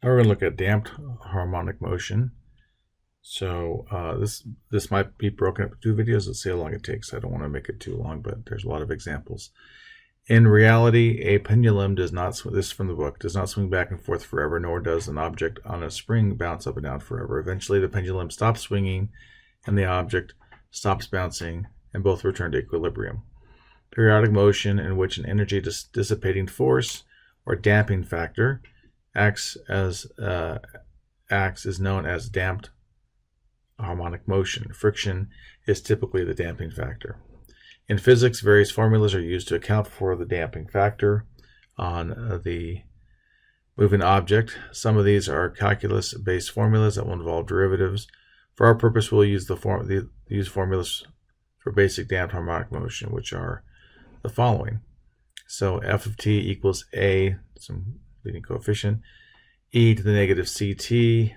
Now we're going to look at damped harmonic motion. So this might be broken up into 2 videos. Let's see how long it takes. I don't want to make it too long, but there's a lot of examples. In reality, a pendulum does not, this is from the book, does not swing back and forth forever, nor does an object on a spring bounce up and down forever. Eventually, the pendulum stops swinging and the object stops bouncing, and both return to equilibrium. Periodic motion, in which an energy dissipating force or damping factor acts, is known as damped harmonic motion. Friction is typically the damping factor. In physics, various formulas are used to account for the damping factor on the moving object. Some of these are calculus-based formulas that will involve derivatives. For our purpose, we'll use use formulas for basic damped harmonic motion, which are the following. So f of t equals a, some leading coefficient, e to the negative ct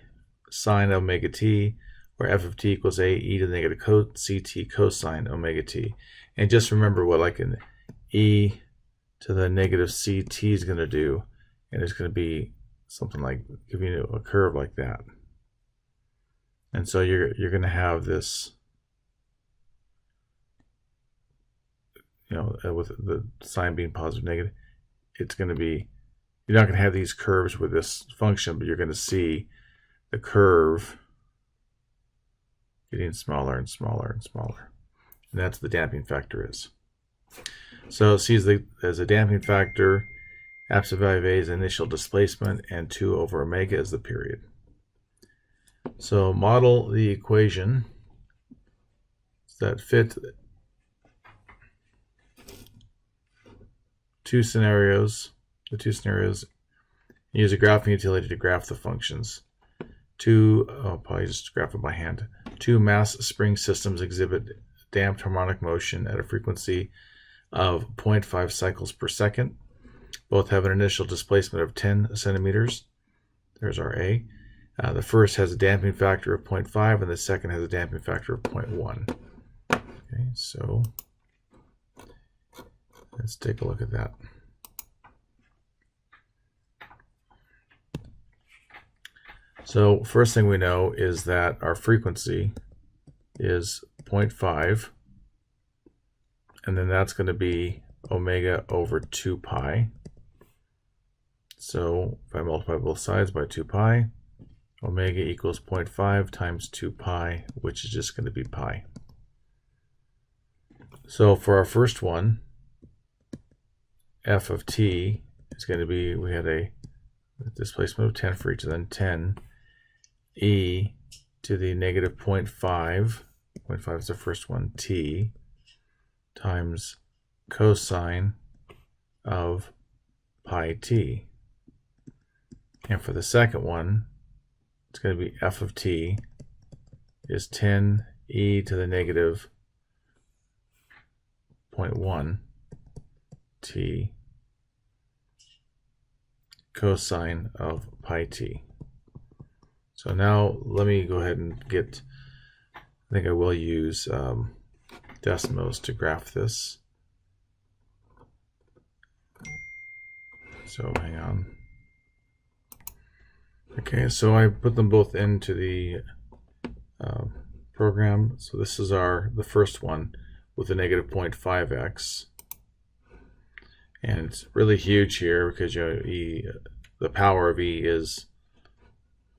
sine omega t, where f of t equals a e to the negative ct cosine omega t. And just remember what like an e to the negative ct is going to do, and it's going to be something like giving you a curve like that. And so you're going to have this, you know, with the sign being positive, negative, it's going to be, you're not going to have these curves with this function, but you're going to see the curve getting smaller and smaller and smaller. And that's the damping factor is. So it sees as a damping factor, absolute value of A is initial displacement, and 2 over omega is the period. So model the equation that fit 2 scenarios. The 2 scenarios, use a graphing utility to graph the functions. I'll probably just graph it by hand. 2 mass spring systems exhibit damped harmonic motion at a frequency of 0.5 cycles per second. Both have an initial displacement of 10 centimeters. There's our A. The first has a damping factor of 0.5 and the second has a damping factor of 0.1. Okay, so let's take a look at that. So first thing we know is that our frequency is 0.5, and then that's going to be omega over 2 pi. So if I multiply both sides by 2 pi, omega equals 0.5 times 2 pi, which is just going to be pi. So for our first one, f of t is going to be, we had a displacement of 10 for each of them, 10 e to the negative 0.5, 0.5 is the first one, t, times cosine of pi t. And for the second one, it's going to be f of t is 10 e to the negative 0.1 t cosine of pi t. So now let me go ahead and get, I think I will use Desmos to graph this. So hang on. Okay, so I put them both into the program. So this is the first one with a negative 0.5x. And it's really huge here because the power of E is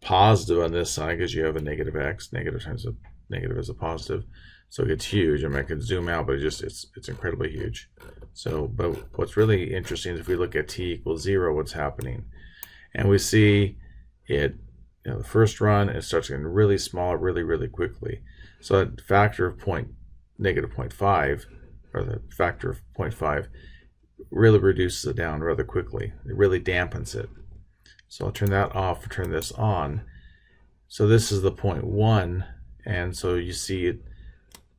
positive on this side because you have a negative x, negative times a negative is a positive. So it gets huge. I mean, I can zoom out, but it's incredibly huge. So, but what's really interesting is if we look at t equals 0, what's happening? And we see it, the first run, it starts getting really small really quickly. So that factor of negative 0.5, or the factor of 0.5, really reduces it down rather quickly. It really dampens it. So I'll turn that off and turn this on. So this is the 0.1, and so you see it,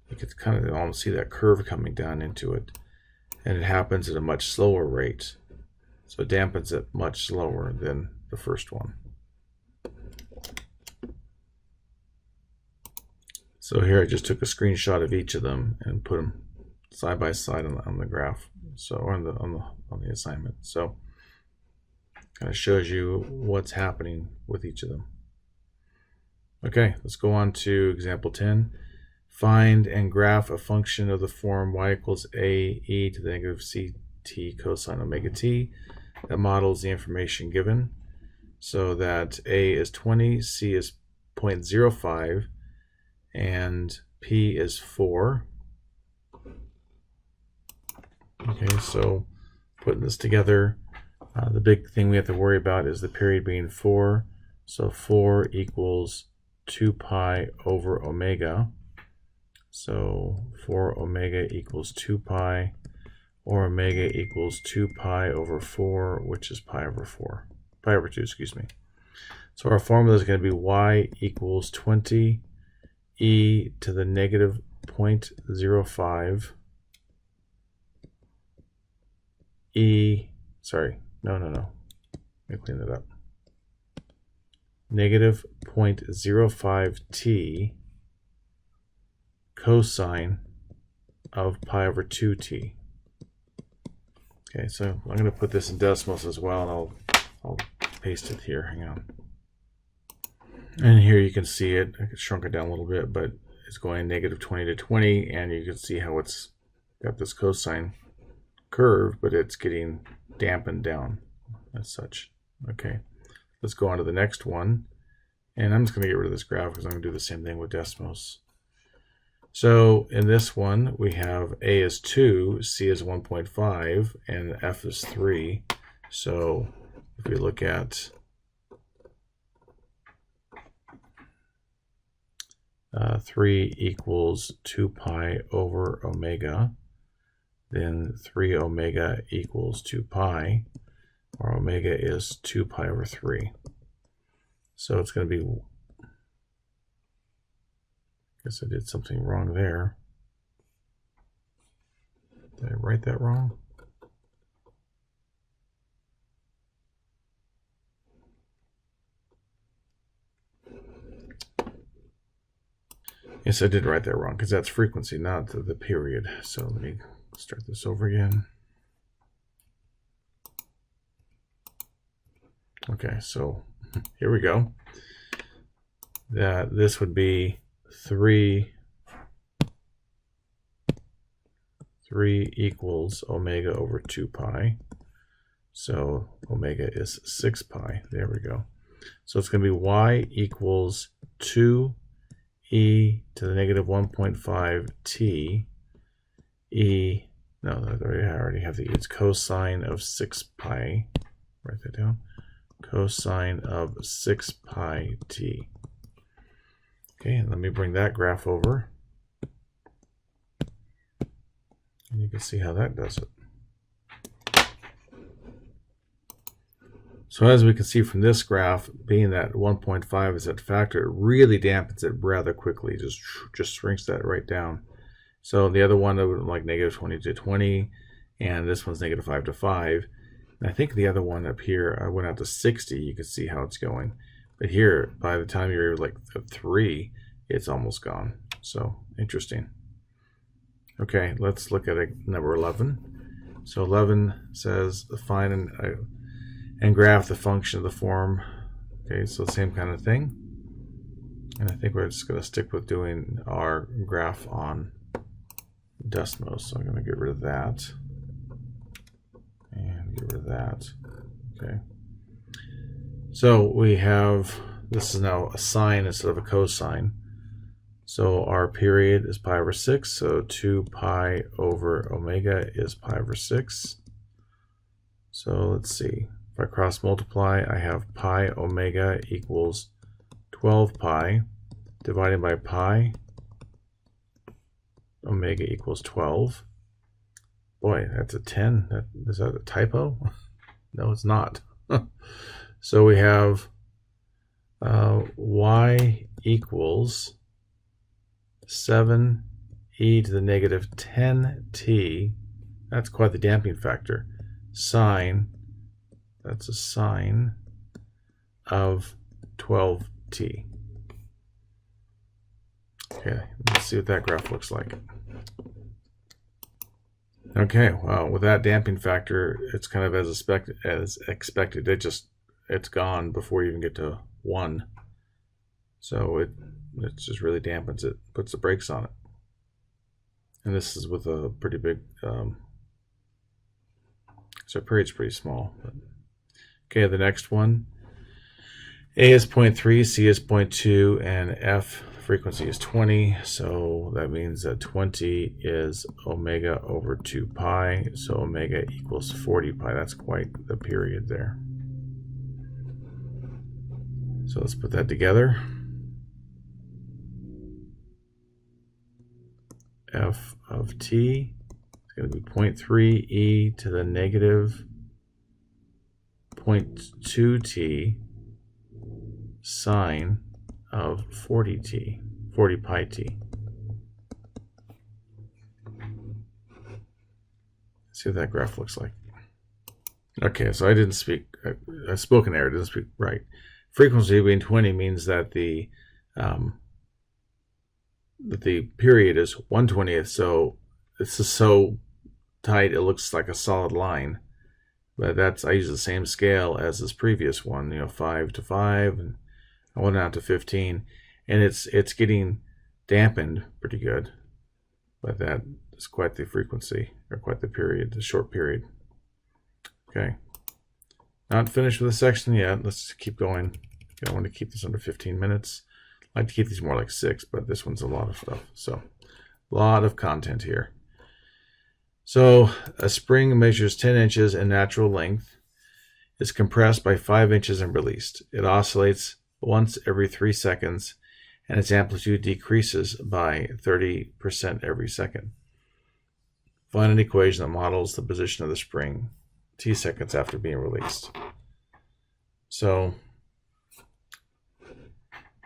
you can kind of almost see that curve coming down into it, and it happens at a much slower rate. So it dampens it much slower than the first one. So here I just took a screenshot of each of them and put them side by side on the graph, so on the assignment. So Kind of shows you what's happening with each of them. Okay, let's go on to example 10. Find and graph a function of the form y equals a e to the negative ct cosine omega t that models the information given, so that a is 20, c is 0.05, and p is 4. Okay, so putting this together, the big thing we have to worry about is the period being 4. So 4 equals 2 pi over omega. So 4 omega equals 2 pi, or omega equals 2 pi over 4, which is pi over 2, excuse me. So our formula is going to be y equals 20 e to the negative 0.05 e, sorry, no. Let me clean that up. Negative 0.05 t cosine of pi over 2t. Okay, so I'm going to put this in decimals as well, and I'll paste it here. Hang on. And here you can see it. I could shrunk it down a little bit, but it's going negative 20 to 20, and you can see how it's got this cosine curve, but it's getting dampened down as such. Okay, let's go on to the next one. And I'm just going to get rid of this graph because I'm going to do the same thing with decimals. So in this one, we have a is 2, c is 1.5, and f is 3. So if we look at 3 equals 2 pi over omega, then 3 omega equals 2 pi, or omega is 2 pi over 3. So it's going to be, I guess I did something wrong there. Did I write that wrong? Yes, I did write that wrong because that's frequency, not the period. So let me start this over again. Okay, so here we go. That this would be 3 equals omega over 2 pi. So omega is 6 pi. There we go. So it's going to be y equals 2 e to the negative 1.5 t e, no, I already have the, it's cosine of 6 pi. Write that down. Cosine of 6 pi t. Okay, and let me bring that graph over. And you can see how that does it. So as we can see from this graph, being that 1.5 is that factor, it really dampens it rather quickly. Just shrinks that right down. So the other one, like negative 20 to 20, and this one's negative 5 to 5. And I think the other one up here, I went out to 60. You can see how it's going. But here, by the time you're like 3, it's almost gone. So interesting. Okay, let's look at number 11. So 11 says find and graph the function of the form. Okay, so same kind of thing. And I think we're just going to stick with doing our graph on decimals. So I'm going to get rid of that. And get rid of that. Okay. So we have, this is now a sine instead of a cosine. So our period is pi over 6. So 2 pi over omega is pi over 6. So let's see. If I cross multiply, I have pi omega equals 12 pi divided by pi omega equals 12. Boy, that's a 10. Is that a typo? No, it's not. So we have y equals 7 e to the negative 10t. That's quite the damping factor. Sine, that's a sine of 12t. Okay, let's see what that graph looks like. Okay, well, with that damping factor, it's kind of as expected. It's gone before you even get to 1. So it just really dampens it, puts the brakes on it. And this is with a pretty big, so period's pretty small. But. Okay, the next one. A is 0.3, C is 0.2, and F frequency is 20. So that means that 20 is omega over 2 pi. So omega equals 40 pi. That's quite the period there. So let's put that together. F of t is going to be 0.3 e to the negative 0.2t sine of 40 pi t. Let's see what that graph looks like. Okay, so I didn't speak, I spoke in error, didn't speak right. Frequency being 20 means that the period is 1/20th, so it's just so tight it looks like a solid line. But I use the same scale as this previous one, 5 to 5, and I went out to 15, and it's getting dampened pretty good. But that is quite the frequency, or quite the period, the short period. Okay, not finished with the section yet. Let's keep going. I want to keep this under 15 minutes. I like to keep these more like 6, but this one's a lot of stuff. So, a lot of content here. So, a spring measures 10 inches in natural length, is compressed by 5 inches and released. It oscillates once every 3 seconds, and its amplitude decreases by 30% every second. Find an equation that models the position of the spring t seconds after being released. So,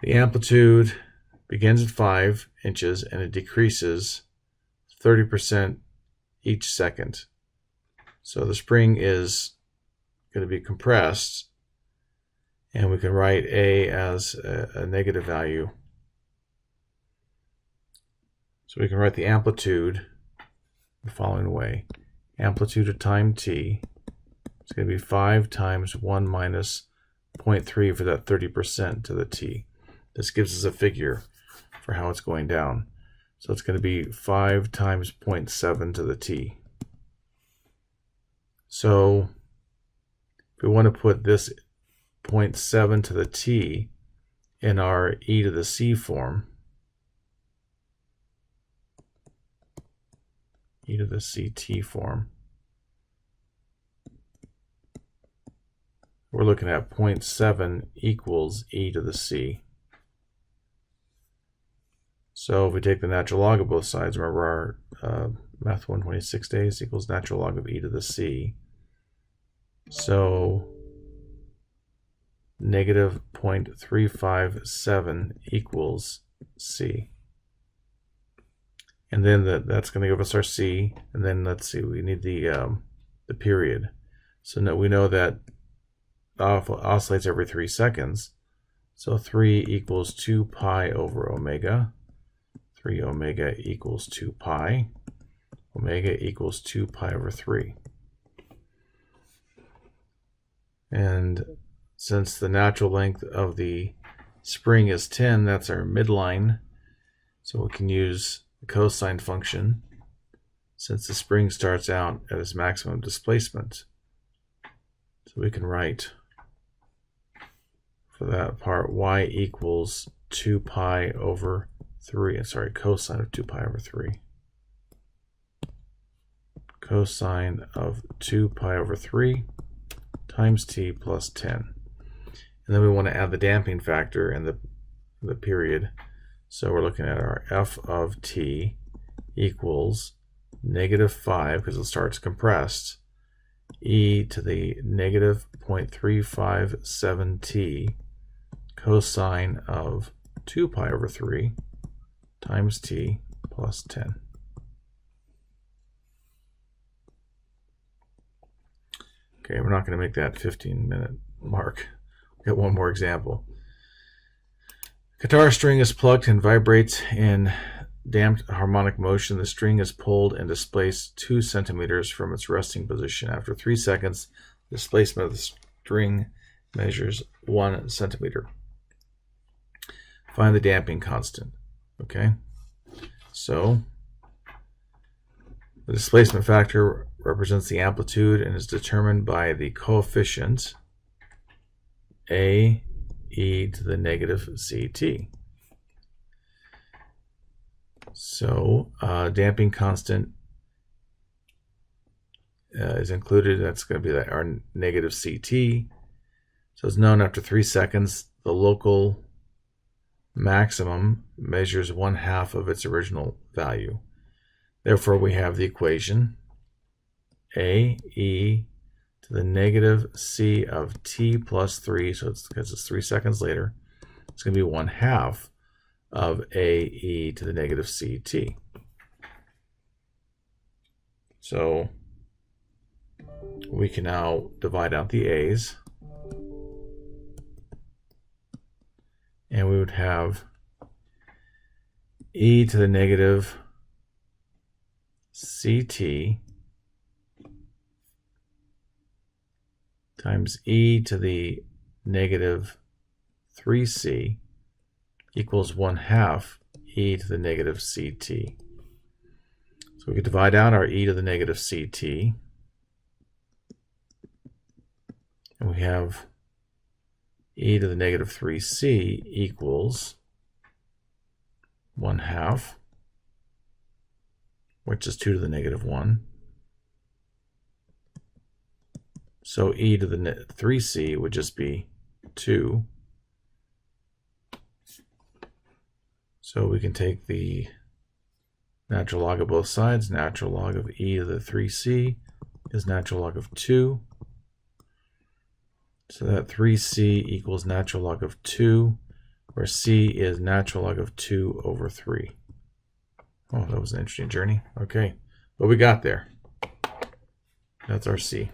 the amplitude begins at 5 inches and it decreases 30% each second. So the spring is going to be compressed, and we can write A as a negative value. So we can write the amplitude the following way. Amplitude of time t is going to be 5 times 1 minus 0.3 for that 30% to the t. This gives us a figure for how it's going down. So it's going to be 5 times 0.7 to the t. So if we want to put this 0.7 to the t in our e to the c form, e to the ct form, we're looking at 0.7 equals e to the c. So if we take the natural log of both sides, remember our math 126 days equals natural log of e to the c. So negative 0.357 equals c. And then that's going to give us our c. And then let's see, we need the period. So now we know that it oscillates every 3 seconds. So 3 equals 2 pi over omega. 3 omega equals 2 pi. Omega equals 2 pi over 3. And since the natural length of the spring is 10, that's our midline. So we can use the cosine function since the spring starts out at its maximum displacement. So we can write for that part y equals 2 pi over 3, cosine of 2 pi over 3. Cosine of 2 pi over 3 times t plus 10. And then we want to add the damping factor and the period. So we're looking at our f of t equals negative 5, because it starts compressed, e to the negative 0.357 t cosine of 2 pi over 3 times t plus 10. Okay, we're not going to make that 15-minute mark. We've got one more example. Guitar string is plucked and vibrates in damped harmonic motion, the string is pulled and displaced 2 centimeters from its resting position. After 3 seconds, the displacement of the string measures 1 centimeter. Find the damping constant. Okay, so the displacement factor represents the amplitude and is determined by the coefficient a e to the negative ct. So damping constant is included. That's going to be our negative ct. So it's known after 3 seconds the local maximum measures 1/2 of its original value. Therefore, we have the equation a e to the negative c of t plus 3. So it's because it's 3 seconds later. It's going to be 1/2 of a e to the negative ct. So we can now divide out the a's, and we would have e to the negative ct times e to the negative 3c equals 1/2 e to the negative ct. So we could divide out our e to the negative ct, and we have e to the negative 3c equals 1/2, which is 2 to the negative 1. So e to the 3c would just be 2. So we can take the natural log of both sides. Natural log of e to the 3c is natural log of 2. So that 3c equals natural log of 2, where c is natural log of 2 over 3. Oh, that was an interesting journey. Okay, but we got there. That's our c.